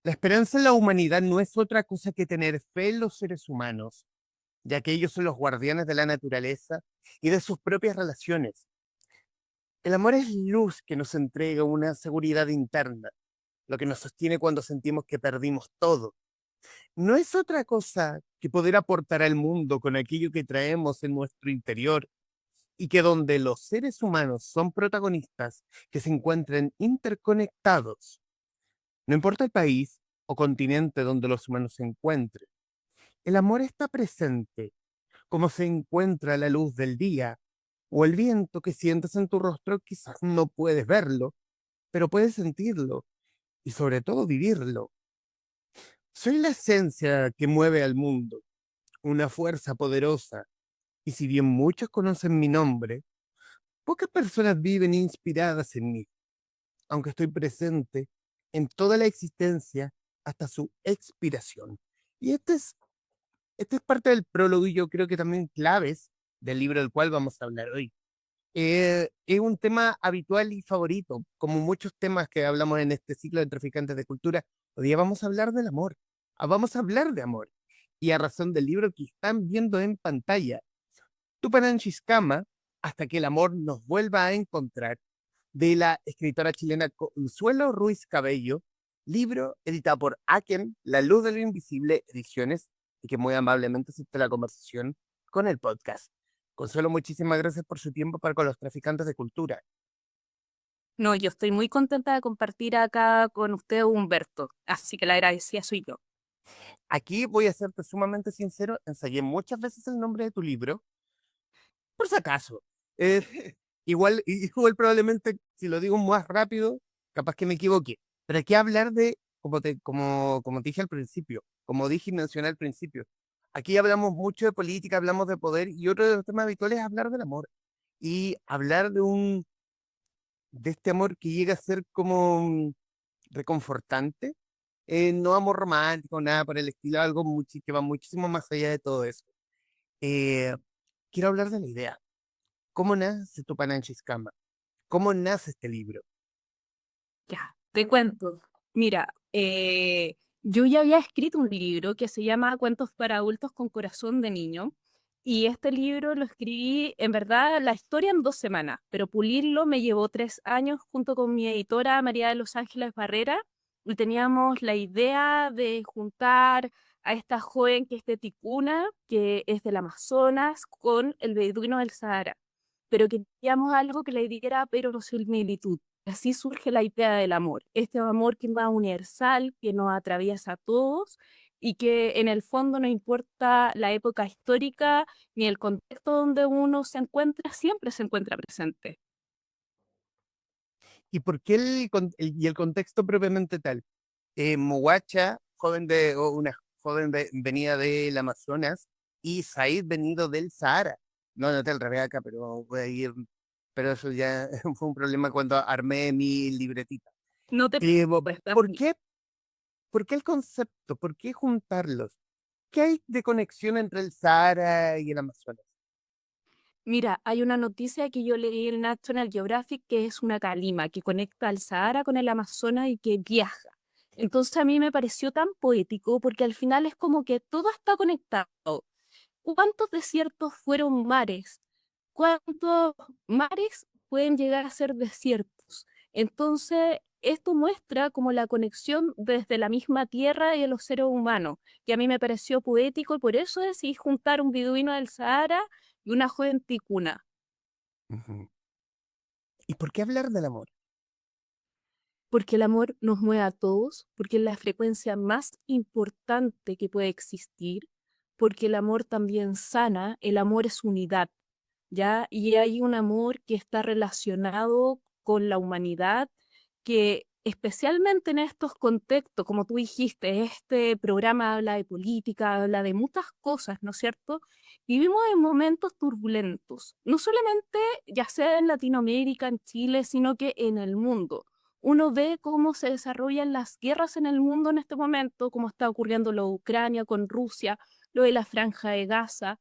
La esperanza en la humanidad no es otra cosa que tener fe en los seres humanos, ya que ellos son los guardianes de la naturaleza y de sus propias relaciones. El amor es luz que nos entrega una seguridad interna, lo que nos sostiene cuando sentimos que perdimos todo. No es otra cosa que poder aportar al mundo con aquello que traemos en nuestro interior y que donde los seres humanos son protagonistas, que se encuentren interconectados. No importa el país o continente donde los humanos se encuentren. El amor está presente, como se encuentra la luz del día o el viento que sientes en tu rostro. Quizás no puedes verlo, pero puedes sentirlo y sobre todo vivirlo. Soy la esencia que mueve al mundo, una fuerza poderosa, y si bien muchos conocen mi nombre, pocas personas viven inspiradas en mí, aunque estoy presente en toda la existencia hasta su expiración. Y este es parte del prólogo y yo creo que también claves del libro del cual vamos a hablar hoy. Es un tema habitual y favorito, como muchos temas que hablamos en este ciclo de Traficantes de Cultura. Hoy día vamos a hablar del amor. Vamos a hablar de amor. Y a razón del libro que están viendo en pantalla, Tupananchiscama, hasta que el amor nos vuelva a encontrar, de la escritora chilena Consuelo Ruiz Cabello, libro editado por Aken, La Luz de lo Invisible Ediciones, y que muy amablemente acepta la conversación con el podcast. Consuelo, muchísimas gracias por su tiempo para con los traficantes de cultura. No, yo estoy muy contenta de compartir acá con usted, Humberto, así que la agradecida soy yo. Aquí voy a serte sumamente sincero, ensayé muchas veces el nombre de tu libro, por si acaso. Eh, igual probablemente, si lo digo más rápido, capaz que me equivoque. Pero hay que hablar de, como te dije al principio, como dije y mencioné al principio, aquí hablamos mucho de política, hablamos de poder, y otro de los temas habituales es hablar del amor. Y hablar de este amor que llega a ser como reconfortante, no amor romántico, nada por el estilo, algo que va muchísimo más allá de todo eso. Eh, Quiero hablar de la idea. ¿Cómo nace Tupananchiscama? ¿Cómo nace este libro? Ya, te cuento. Mira, yo ya había escrito un libro que se llama Cuentos para adultos con corazón de niño, y este libro lo escribí, en verdad, la historia en 2 semanas, pero pulirlo me llevó 3 años junto con mi editora María de los Ángeles Barrera, y teníamos la idea de juntar a esta joven que es de Ticuna, que es del Amazonas, con el beduino del Sahara, pero queríamos algo que le diera pero similitud. Así surge la idea del amor, este amor que es más universal, que nos atraviesa a todos y que en el fondo no importa la época histórica ni el contexto donde uno se encuentra, siempre se encuentra presente. ¿Y por qué y el contexto propiamente tal? Moguacha, una joven venida del Amazonas, y Said venido del Sahara. No, no te al revés acá, pero voy a ir, pero eso ya fue un problema cuando armé mi libretita. No te Digo, preocupes, ¿por qué? ¿Por qué el concepto? ¿Por qué juntarlos? ¿Qué hay de conexión entre el Sahara y el Amazonas? mira, hay una noticia que yo leí en National Geographic que es una calima que conecta al Sahara con el Amazonas y que viaja. Entonces a mí me pareció tan poético porque al final es como que todo está conectado. ¿Cuántos desiertos fueron mares? ¿Cuántos mares pueden llegar a ser desiertos? Entonces, esto muestra como la conexión desde la misma tierra y de los seres humanos, que a mí me pareció poético y por eso decidí juntar un beduino del Sahara y una joven ticuna. Ujú. ¿Y por qué hablar del amor? Porque el amor nos mueve a todos, porque es la frecuencia más importante que puede existir, porque el amor también sana, el amor es unidad. ¿Ya? Y hay un amor que está relacionado con la humanidad, que especialmente en estos contextos, como tú dijiste, este programa habla de política, habla de muchas cosas, ¿no es cierto? Vivimos en momentos turbulentos, no solamente ya sea en Latinoamérica, en Chile, sino que en el mundo. Uno ve cómo se desarrollan las guerras en el mundo en este momento, cómo está ocurriendo lo de Ucrania con Rusia, lo de la Franja de Gaza.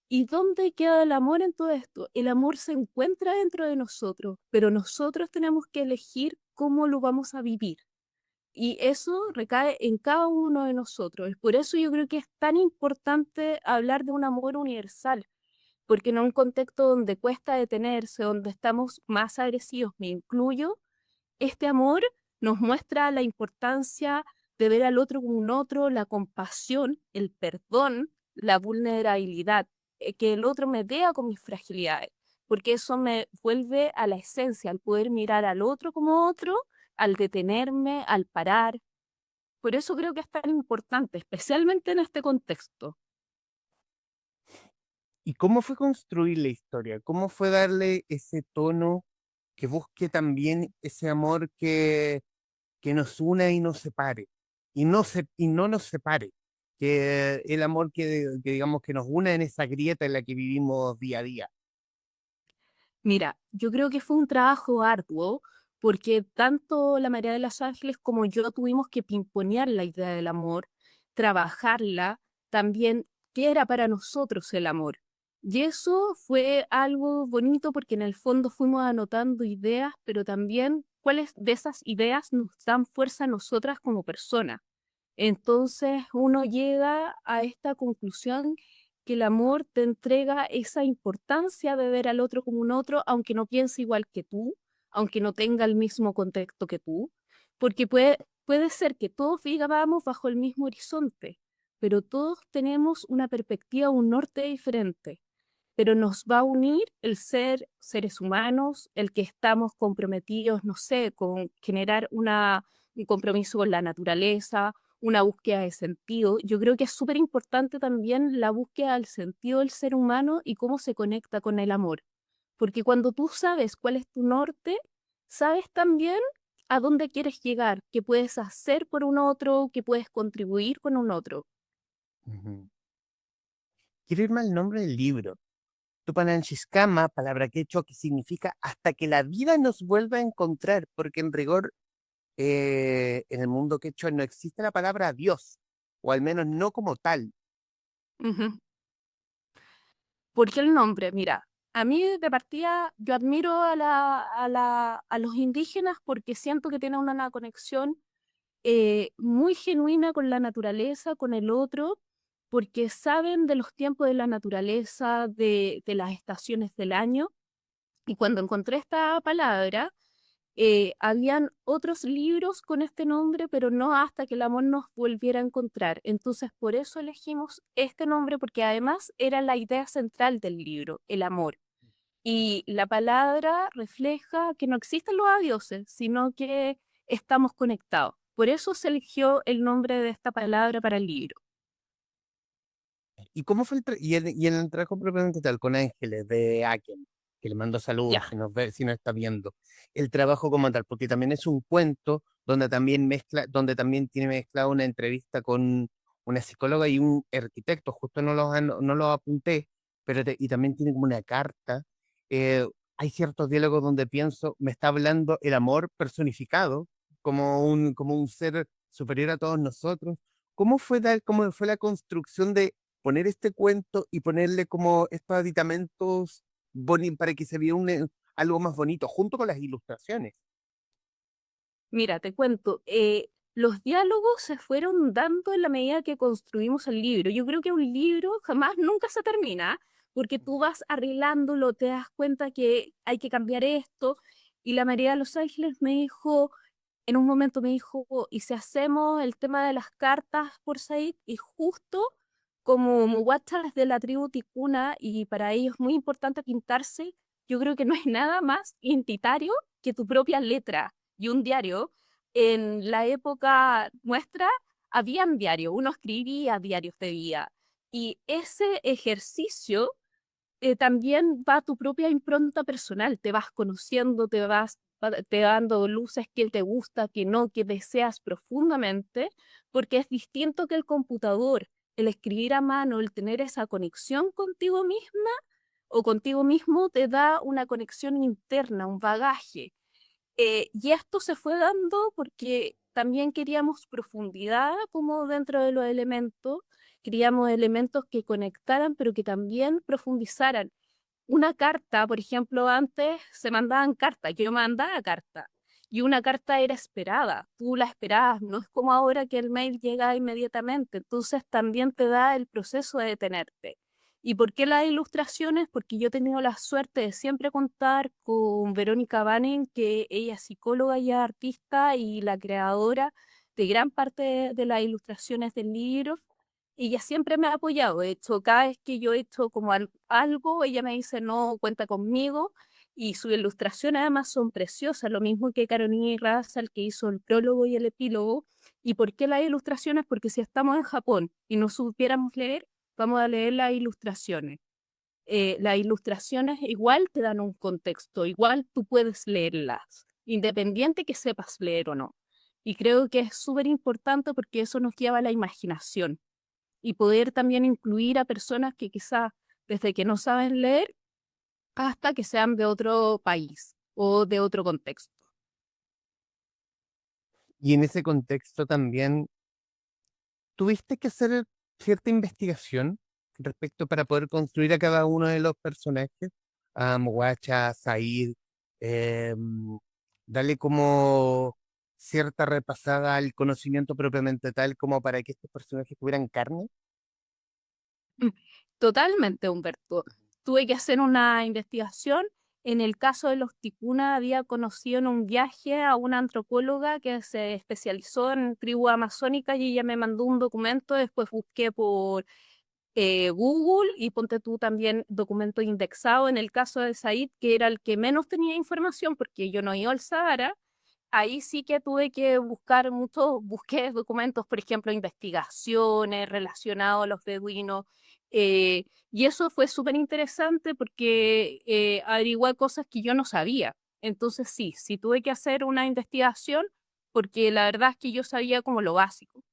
¿Y dónde queda el amor en todo esto? El amor se encuentra dentro de nosotros, pero nosotros tenemos que elegir cómo lo vamos a vivir. Y eso recae en cada uno de nosotros. Por eso yo creo que es tan importante hablar de un amor universal, porque en un contexto donde cuesta detenerse, donde estamos más agresivos, me incluyo, este amor nos muestra la importancia de ver al otro como un otro, la compasión, el perdón, la vulnerabilidad, que el otro me vea con mis fragilidades, porque eso me vuelve a la esencia, al poder mirar al otro como otro, al detenerme, al parar. Por eso creo que es tan importante, especialmente en este contexto. ¿Y cómo fue construir la historia? ¿Cómo fue darle ese tono que busque también ese amor que nos una y nos separe? Y no nos separe. Que el amor que digamos que nos una en esa grieta en la que vivimos día a día. Mira, yo creo que fue un trabajo arduo porque tanto la María de los Ángeles como yo tuvimos que pimponear la idea del amor, trabajarla, también qué era para nosotros el amor. Y eso fue algo bonito porque en el fondo fuimos anotando ideas, pero también cuáles de esas ideas nos dan fuerza a nosotras como personas. Entonces uno llega a esta conclusión que el amor te entrega esa importancia de ver al otro como un otro, aunque no piense igual que tú, aunque no tenga el mismo contexto que tú, porque puede ser que todos vivamos bajo el mismo horizonte, pero todos tenemos una perspectiva, un norte diferente, pero nos va a unir el ser seres humanos, el que estamos comprometidos, no sé, con generar un compromiso con la naturaleza, una búsqueda de sentido. Yo creo que es súper importante también la búsqueda del sentido del ser humano y cómo se conecta con el amor, porque cuando tú sabes cuál es tu norte, sabes también a dónde quieres llegar, qué puedes hacer por un otro, qué puedes contribuir con un otro. Ujú. Quiero irme al nombre del libro. Tupananchiscama, palabra quechua que significa hasta que la vida nos vuelva a encontrar, porque en rigor en el mundo quechua no existe la palabra Dios, o al menos no como tal. Ujú. ¿Por qué el nombre? Mira, a mí de partida yo admiro a los indígenas porque siento que tienen una conexión muy genuina con la naturaleza, con el otro, porque saben de los tiempos de la naturaleza, de las estaciones del año. Y cuando encontré esta palabra, habían otros libros con este nombre, pero no hasta que el amor nos volviera a encontrar. Entonces, por eso elegimos este nombre, porque además era la idea central del libro, el amor. Y la palabra refleja que no existen los adioses, sino que estamos conectados. Por eso se eligió el nombre de esta palabra para el libro. ¿Y cómo fue y en el trabajo propiamente tal, con Ángeles de Aken, que le mando saludos Ya. si nos ve, si nos está viendo? El trabajo como tal, porque también es un cuento donde también mezcla, donde también tiene mezclada una entrevista con una psicóloga y un arquitecto, justo no los apunté, pero y también tiene como una carta. Eh, Hay ciertos diálogos donde pienso, me está hablando el amor personificado, como un ser superior a todos nosotros. Cómo fue la construcción de poner este cuento y ponerle como estos aditamentos para que se viera algo más bonito, junto con las ilustraciones? Mira, te cuento, los diálogos se fueron dando en la medida que construimos el libro. Yo creo que un libro jamás, nunca se termina, porque tú vas arreglándolo, te das cuenta que hay que cambiar esto. Y la María de los Ángeles me dijo, en un momento me dijo, ¿y si hacemos el tema de las cartas por Said? Y justo como Muwacha es de la tribu ticuna y para ellos es muy importante pintarse, yo creo que no hay nada más identitario que tu propia letra y un diario. En la época nuestra habían diario, uno escribía diarios de vida y ese ejercicio también va tu propia impronta personal, te vas conociendo, te dando luces que te gusta, que no, que deseas profundamente, porque es distinto que el computador, el escribir a mano, el tener esa conexión contigo misma o contigo mismo te da una conexión interna, un bagaje. Y esto se fue dando porque también queríamos profundidad como dentro de los elementos, queríamos elementos que conectaran, pero que también profundizaran. Una carta, por ejemplo, antes se mandaban cartas, yo mandaba carta. y una carta era esperada, tú la esperabas, no es como ahora que el mail llega inmediatamente, entonces también te da el proceso de detenerte. ¿Y por qué las ilustraciones? Porque yo he tenido la suerte de siempre contar con Verónica Banen, que ella es psicóloga y artista y la creadora de gran parte de las ilustraciones del libro. Ella siempre me ha apoyado. De hecho, cada vez que yo he hecho como algo, ella me dice, no, cuenta conmigo. Y sus ilustraciones además son preciosas, lo mismo que Carolina Irarrázaval, que hizo el prólogo y el epílogo. ¿Y por qué las ilustraciones? Porque si estamos en Japón y no supiéramos leer, vamos a leer las ilustraciones. Las ilustraciones igual te dan un contexto, igual tú puedes leerlas, independiente que sepas leer o no. Y creo que es súper importante porque eso nos lleva a la imaginación y poder también incluir a personas que quizás desde que no saben leer hasta que sean de otro país o de otro contexto. Y en ese contexto también tuviste que hacer cierta investigación respecto para poder construir a cada uno de los personajes, a Moguacha, Said, darle como cierta repasada al conocimiento propiamente tal como para que estos personajes tuvieran carne. Mm, Totalmente, Humberto. Tuve que hacer una investigación. En el caso de los ticuna, había conocido en un viaje a una antropóloga que se especializó en tribu amazónica y ella me mandó un documento. Después busqué por Google y ponte tú también documento indexado. En el caso de Said, que era el que menos tenía información porque yo no iba al Sahara, ahí sí que tuve que buscar mucho, busqué documentos, por ejemplo, investigaciones relacionados a los beduinos, y eso fue súper interesante porque averigué cosas que yo no sabía. Entonces sí, sí tuve que hacer una investigación porque la verdad es que yo sabía como lo básico.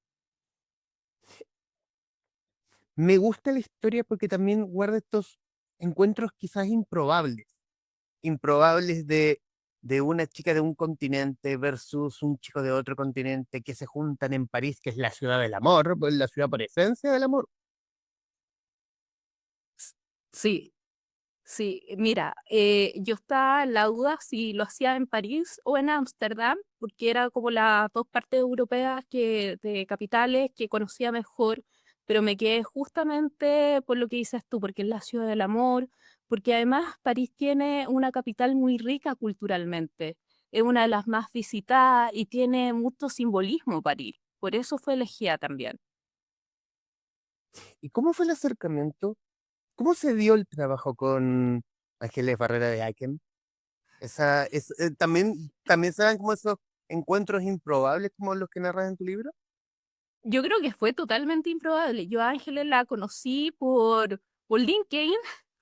Me gusta la historia porque también guarda estos encuentros quizás improbables, improbables de una chica de un continente versus un chico de otro continente que se juntan en París, que es la ciudad del amor, pues, la ciudad por esencia del amor. Sí, sí, mira, yo estaba en la duda si lo hacía en París o en Ámsterdam, porque era como las dos partes europeas de capitales que conocía mejor, pero me quedé justamente por lo que dices tú, porque es la ciudad del amor, porque además París tiene una capital muy rica culturalmente, es una de las más visitadas y tiene mucho simbolismo París, por eso fue elegida también. ¿Y cómo fue el acercamiento? ¿Cómo se dio el trabajo con Ángeles Barrera de Aken? También se dan como esos encuentros improbables como los que narras en tu libro. Yo creo que fue totalmente improbable. Yo a Ángeles la conocí por LinkedIn,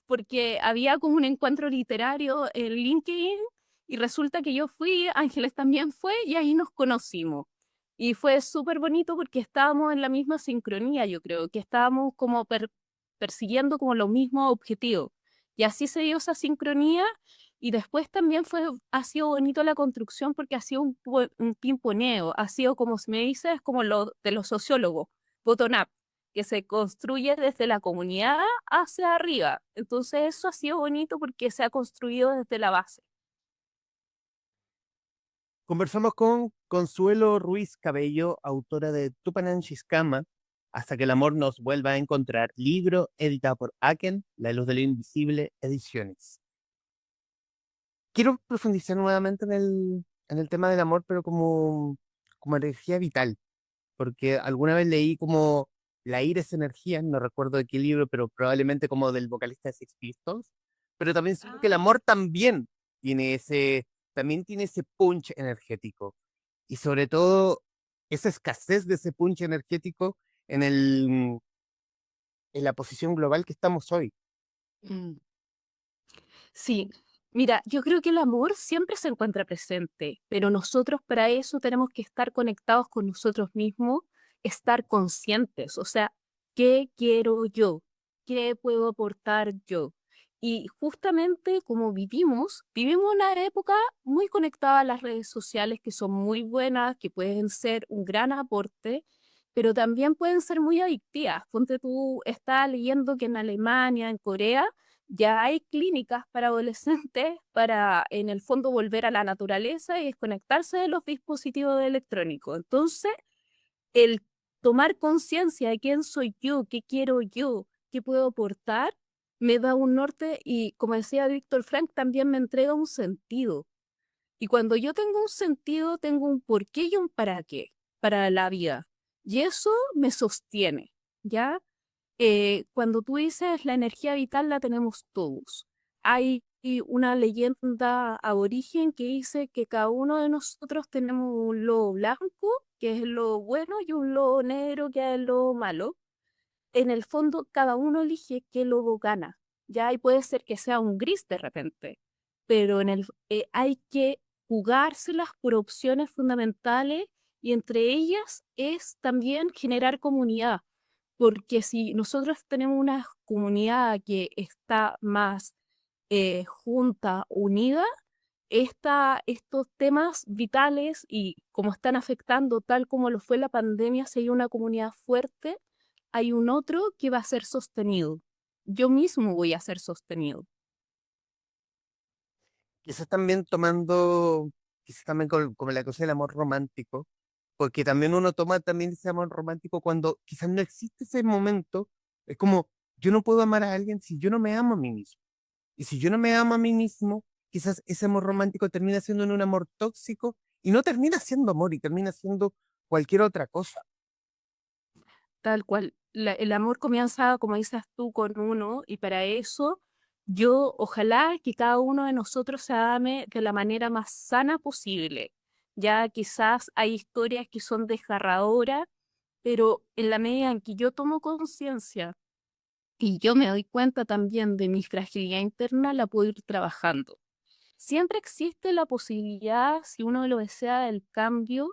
porque había como un encuentro literario en LinkedIn y resulta que yo fui, Ángeles también fue y ahí nos conocimos. Y fue súper bonito porque estábamos en la misma sincronía, yo creo, que estábamos como persiguiendo como los mismos objetivos. Y así se dio esa sincronía y después también ha sido bonito la construcción porque ha sido un pimponeo, ha sido como si me dices, como lo de los sociólogos, bottom up, que se construye desde la comunidad hacia arriba. Entonces eso ha sido bonito porque se ha construido desde la base. Conversamos con Consuelo Ruiz Cabello, autora de Tupanán Xiscama, Hasta que el amor nos vuelva a encontrar, libro editado por Aken, La luz de lo invisible, ediciones. Quiero profundizar nuevamente en el tema del amor, pero como energía vital, porque alguna vez leí como La ira es energía, no recuerdo de qué libro, pero probablemente como del vocalista de Sex Pistols, pero también siento que el Ah, amor también tiene ese punch energético, y sobre todo esa escasez de ese punch energético en en la posición global que estamos hoy. mm. Sí, mira, yo creo que el amor siempre se encuentra presente, pero nosotros para eso tenemos que estar conectados con nosotros mismos, estar conscientes, o sea, ¿qué quiero yo? ¿Qué puedo aportar yo? Y justamente como vivimos una época muy conectada a las redes sociales que son muy buenas, que pueden ser un gran aporte, pero también pueden ser muy adictivas. Ponte tú, estás leyendo que en Alemania, en Corea, Ya hay clínicas para adolescentes para, en el fondo, volver a la naturaleza y desconectarse de los dispositivos electrónicos. Entonces, el tomar conciencia de quién soy yo, qué quiero yo, qué puedo aportar, me da un norte y, como decía Víctor Frank, también me entrega un sentido. Y cuando yo tengo un sentido, tengo un por qué y un para qué para la vida. Y eso me sostiene, ¿ya? Cuando tú dices la energía vital la tenemos todos. Hay una leyenda aborigen que dice que cada uno de nosotros tenemos un lobo blanco, que es lo bueno, y un lobo negro, que es lo malo. En el fondo, cada uno elige qué lobo gana. Ya y puede ser que sea un gris de repente, pero hay que jugárselas por opciones fundamentales y entre ellas es también generar comunidad, porque si nosotros tenemos una comunidad que está más junta, unida, estos temas vitales y como están afectando, tal como lo fue la pandemia, si hay una comunidad fuerte, hay un otro que va a ser sostenido. Yo mismo voy a ser sostenido. Quizás también tomando, quizás también como la cosa del amor romántico, porque también uno toma también ese amor romántico cuando quizás no existe ese momento, es como, yo no puedo amar a alguien si yo no me amo a mí mismo. Y si yo no me amo a mí mismo, quizás ese amor romántico termina siendo un amor tóxico y no termina siendo amor y termina siendo cualquier otra cosa. Tal cual. El amor comienza, como dices tú, con uno y para eso yo ojalá que cada uno de nosotros se ame de la manera más sana posible. Ya quizás hay historias que son desgarradoras, pero en la medida en que yo tomo conciencia y yo me doy cuenta también de mi fragilidad interna, la puedo ir trabajando. Siempre existe la posibilidad, si uno lo desea, del cambio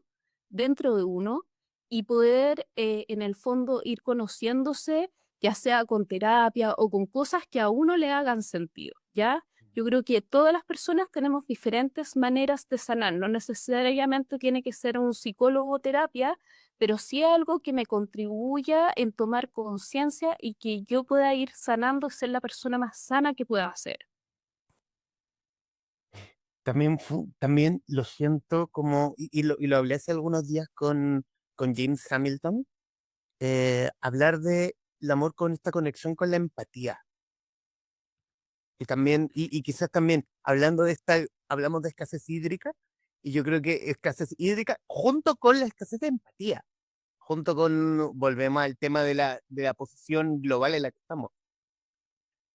dentro de uno y poder, en el fondo, ir conociéndose, ya sea con terapia o con cosas que a uno le hagan sentido, ¿ya? Yo creo que todas las personas tenemos diferentes maneras de sanar, no necesariamente tiene que ser un psicólogo o terapia, pero sí algo que me contribuya en tomar conciencia y que yo pueda ir sanando y ser la persona más sana que pueda ser. También, también lo siento como, y lo hablé hace algunos días con James Hamilton, hablar de el amor con esta conexión con la empatía. Y también, y quizás también, hablando de esta, hablamos de escasez hídrica, y yo creo que escasez hídrica junto con la escasez de empatía, junto con, volvemos al tema de la posición global en la que estamos.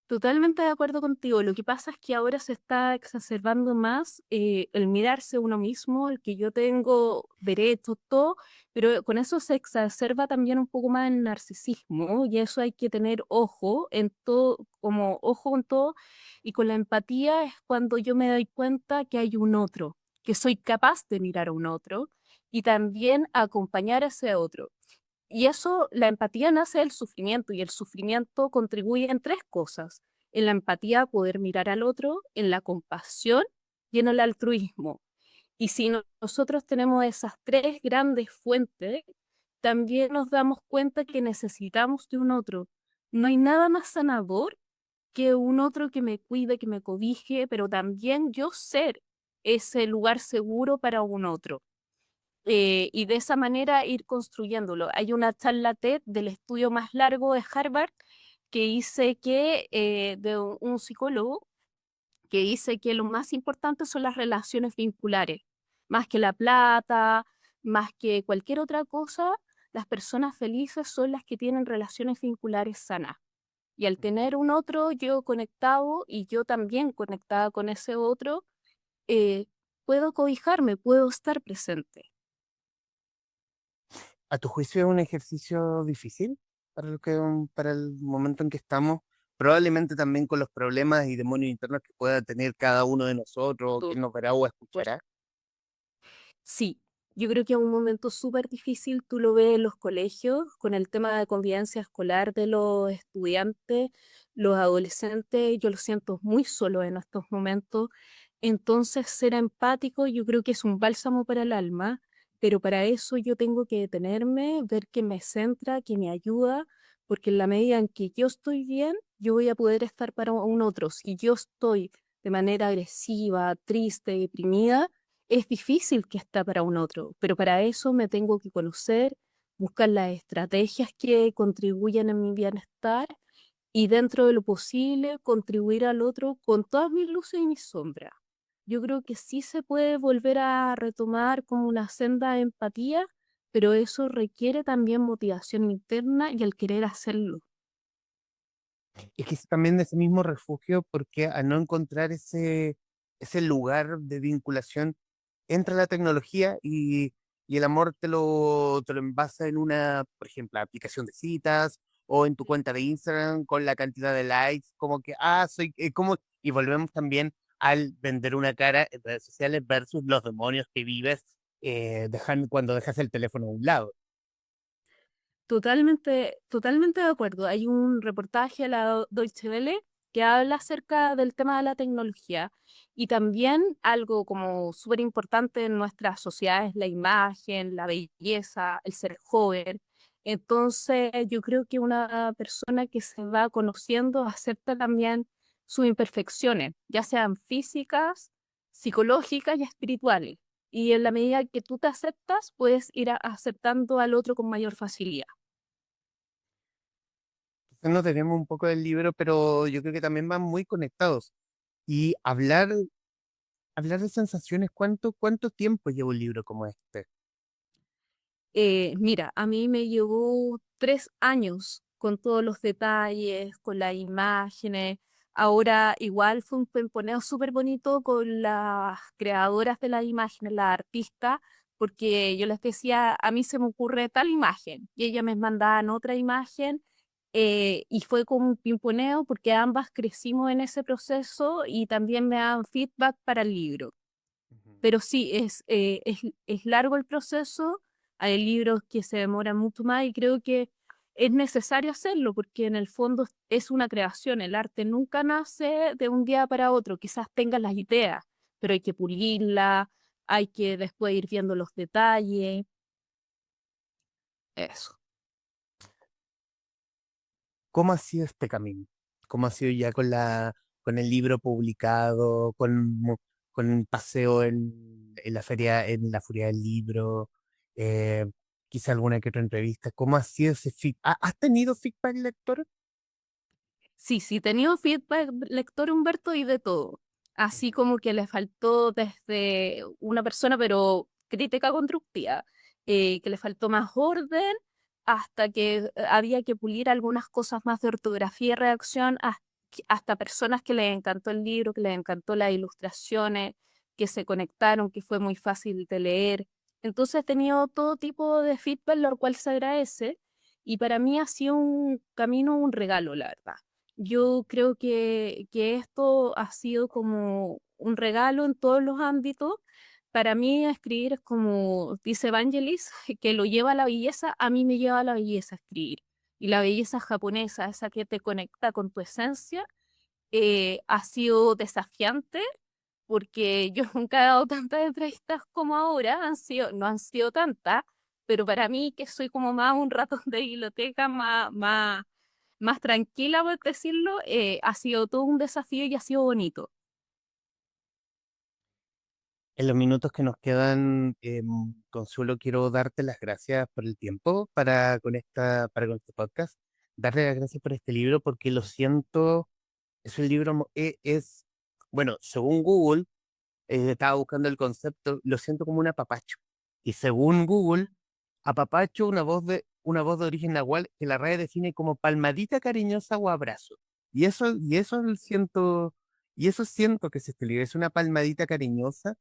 Totalmente de acuerdo contigo. Lo que pasa es que ahora se está exacerbando más el mirarse uno mismo, el que yo tengo derecho, todo, pero con eso se exacerba también un poco más el narcisismo y eso hay que tener ojo en todo, como ojo en todo. Y con la empatía es cuando yo me doy cuenta que hay un otro, que soy capaz de mirar a un otro y también acompañar a ese otro. Y eso, la empatía nace del sufrimiento y el sufrimiento contribuye en tres cosas. En la empatía poder mirar al otro, en la compasión y en el altruismo. Y si nosotros tenemos esas tres grandes fuentes, también nos damos cuenta que necesitamos de un otro. No hay nada más sanador que un otro que me cuide, que me cobije, pero también yo ser ese lugar seguro para un otro y de esa manera ir construyéndolo. Hay una charla TED del estudio más largo de Harvard que dice que, de un psicólogo, que dice que lo más importante son las relaciones vinculares, más que la plata, más que cualquier otra cosa, las personas felices son las que tienen relaciones vinculares sanas. Y al tener un otro yo conectado y yo también conectada con ese otro, eh, puedo cobijarme, puedo estar presente. ¿A tu juicio es un ejercicio difícil para para el momento en que estamos? Probablemente también con los problemas y demonios internos que pueda tener cada uno de nosotros, quien nos verá o escuchará. Sí, yo creo que es un momento súper difícil, tú lo ves en los colegios, con el tema de convivencia escolar de los estudiantes, los adolescentes, yo lo siento muy solo en estos momentos. Entonces, ser empático yo creo que es un bálsamo para el alma, pero para eso yo tengo que detenerme, ver qué me centra, qué me ayuda, porque en la medida en que yo estoy bien, yo voy a poder estar para un otro. Si yo estoy de manera agresiva, triste, deprimida, es difícil que esté para un otro, pero para eso me tengo que conocer, buscar las estrategias que contribuyan a mi bienestar y dentro de lo posible contribuir al otro con todas mis luces y mis sombras. Yo creo que sí se puede volver a retomar como una senda de empatía, pero eso requiere también motivación interna y el querer hacerlo. Es que es también de ese mismo refugio, porque al no encontrar ese lugar de vinculación, entra la tecnología y el amor te lo envasa en una, por ejemplo, aplicación de citas o en tu cuenta de Instagram con la cantidad de likes, como que, soy, como, y volvemos también al vender una cara en redes sociales versus los demonios que vives cuando dejas el teléfono a un lado. Totalmente, totalmente de acuerdo. Hay un reportaje a la Deutsche Welle que habla acerca del tema de la tecnología y también algo como súper importante en nuestra sociedad es la imagen, la belleza, el ser joven. Entonces, yo creo que una persona que se va conociendo acepta también sus imperfecciones, ya sean físicas, psicológicas y espirituales. Y en la medida que tú te aceptas, puedes ir aceptando al otro con mayor facilidad. Quizás nos tenemos un poco del libro, pero yo creo que también van muy conectados. Y hablar de sensaciones, ¿cuánto tiempo lleva un libro como este? Mira, a mí me llevó 3 años con todos los detalles, con las imágenes. Ahora igual fue un pimponeo súper bonito con las creadoras de las imágenes, la artista, porque yo les decía, a mí se me ocurre tal imagen y ellas me mandaban otra imagen y fue como un pimponeo porque ambas crecimos en ese proceso y también me daban feedback para el libro. Ujú. Pero sí, es largo el proceso, hay libros que se demoran mucho más y creo que es necesario hacerlo porque en el fondo es una creación, el arte nunca nace de un día para otro, quizás tengas las ideas, pero hay que pulirla, hay que después ir viendo los detalles, eso. ¿Cómo ha sido este camino? ¿Cómo ha sido ya con el libro publicado, con un paseo en la feria, en la Feria del Libro, eh, quizá alguna que otra entrevista? ¿Cómo ha sido ese feedback? ¿Has tenido feedback lector? Sí, sí, he tenido feedback lector Humberto y de todo. Así Ujú. como que le faltó desde una persona, pero crítica constructiva, que le faltó más orden, hasta que había que pulir algunas cosas más de ortografía y redacción, hasta personas que les encantó el libro, que les encantó las ilustraciones, que se conectaron, que fue muy fácil de leer. Entonces he tenido todo tipo de feedback, lo cual se agradece, y para mí ha sido un camino, un regalo, la verdad. Yo creo que esto ha sido como un regalo en todos los ámbitos. Para mí escribir es como dice Vangelis, que lo lleva a la belleza, a mí me lleva a la belleza escribir. Y la belleza japonesa, esa que te conecta con tu esencia, ha sido desafiante porque yo nunca he dado tantas entrevistas como ahora, no han sido tantas, pero para mí que soy como más un ratón de biblioteca, más tranquila, por decirlo, ha sido todo un desafío y ha sido bonito. En los minutos que nos quedan, Consuelo, quiero darte las gracias por el tiempo para con este podcast. Darle las gracias por este libro porque lo siento, es un libro, bueno, según Google, estaba buscando el concepto, lo siento como un apapacho. Y según Google, apapacho, una voz de origen nahual que la RAE define como palmadita cariñosa o abrazo. Y eso siento que es este libro, es una palmadita cariñosa.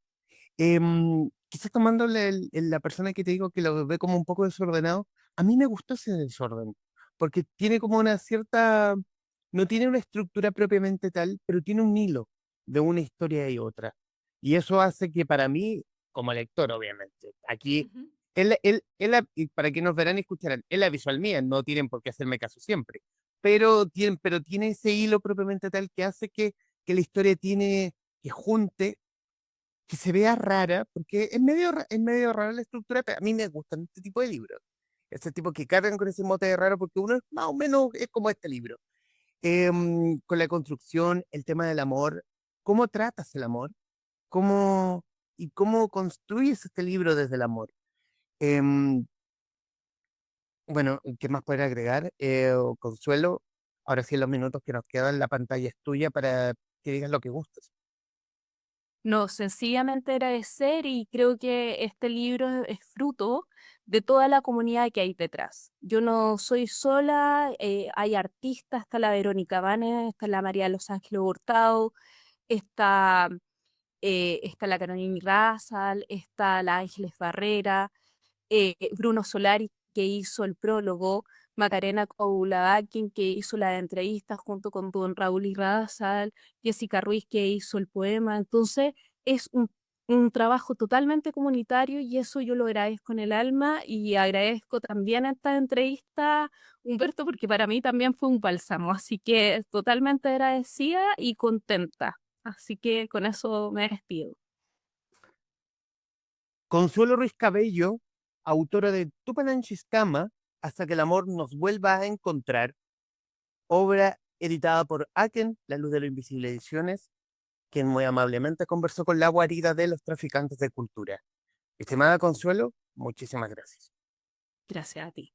Quizás tomándole la persona que te digo que lo ve como un poco desordenado, a mí me gustó ese desorden, porque tiene como una cierta, no tiene una estructura propiamente tal, pero tiene un hilo de una historia y otra. Y eso hace que para mí, como lector, obviamente, aquí, Ujú. y para que nos verán y escucharán, es la visual mía, no tienen por qué hacerme caso siempre, pero tiene ese hilo propiamente tal que hace que la historia que junte, que se vea rara, porque es medio rara la estructura, pero a mí me gustan este tipo de libros. ese tipo que cargan con ese mote de raro porque uno es más o menos es como este libro. Con la construcción, el tema del amor, ¿cómo tratas el amor? ¿Cómo, y cómo construyes este libro desde el amor? Em, bueno, ¿qué más poder agregar? Consuelo, ahora sí en los minutos que nos quedan, la pantalla es tuya para que digas lo que gustes. No, sencillamente agradecer y creo que este libro es fruto de toda la comunidad que hay detrás. Yo no soy sola, hay artistas, está la Verónica Vanes, está la María de los Ángeles Hurtado, está, está la Carolina Razal, está la Ángeles Barrera, Bruno Solari, que hizo el prólogo, Macarena Coulabaquin, que hizo la entrevista junto con don Raúl Irrazal, Jessica Ruiz, que hizo el poema. Entonces, es un trabajo totalmente comunitario y eso yo lo agradezco en el alma y agradezco también esta entrevista, Humberto, porque para mí también fue un bálsamo, así que totalmente agradecida y contenta. Así que con eso me despido. Consuelo Ruiz Cabello, autora de Tupananchiscama, Hasta que el amor nos vuelva a encontrar, obra editada por Aken, La Luz de lo Invisible Ediciones, quien muy amablemente conversó con la guarida de los traficantes de cultura. Estimada Consuelo, muchísimas gracias. Gracias a ti.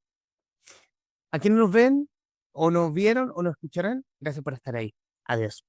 A quienes nos ven, o nos vieron, o nos escucharán, gracias por estar ahí. Adiós.